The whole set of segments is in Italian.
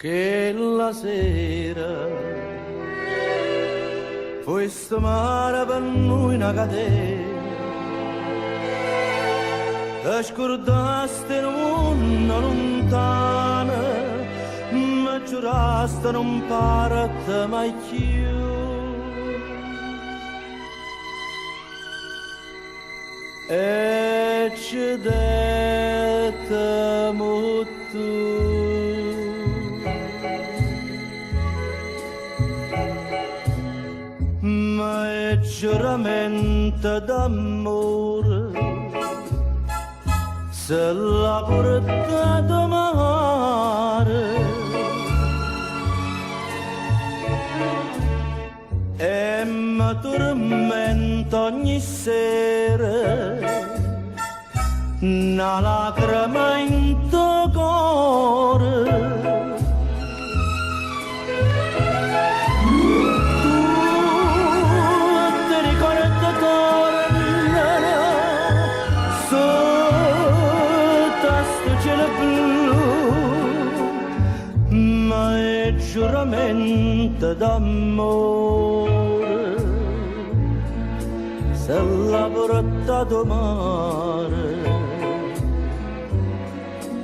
che la sera fu sto mare per noi una catena, ti scordaste in una lontana, ma giuraste non parate mai più. E ci detemo tu. Ma è giuramento d'amore, se l'ha portato mare, e mi tormenta ogni sera una lacrima in tuo cuore. Giuramento d'amore, se l'ha portato mare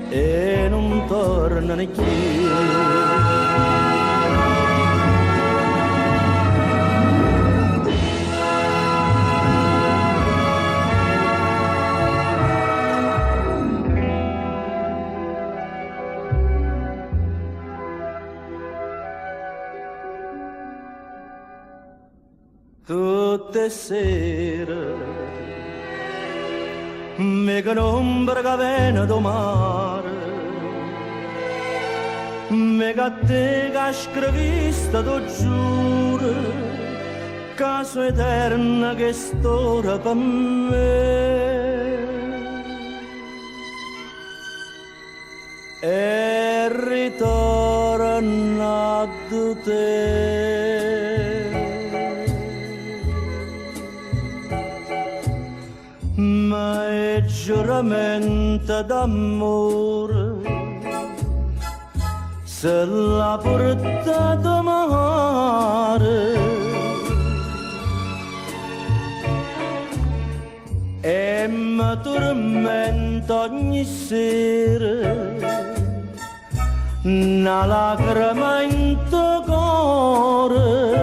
e non torna né più. Tutte sere mi conombra che viene do mare, mi che te che scrivista tu giuro, caso eterna che storia per me. E ritorna da te. Ma è giuramento d'amore, se l'ha portato mare, e mi tormenta ogni sera una lacrima in tuo cuore.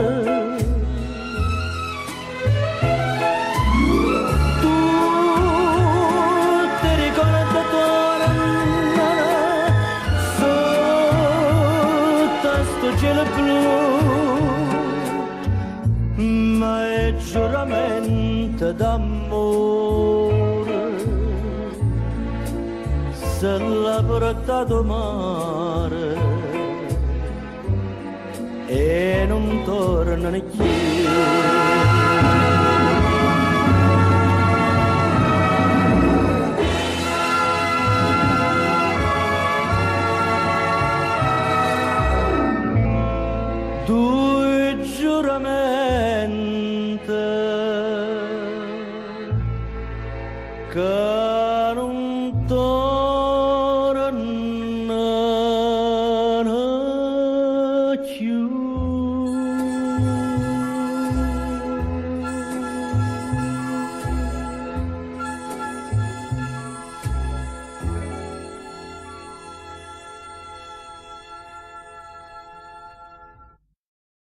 Cielo blu, ma è giuramento d'amore, se l'ha portato mare e non torna né più. Due giuramenti che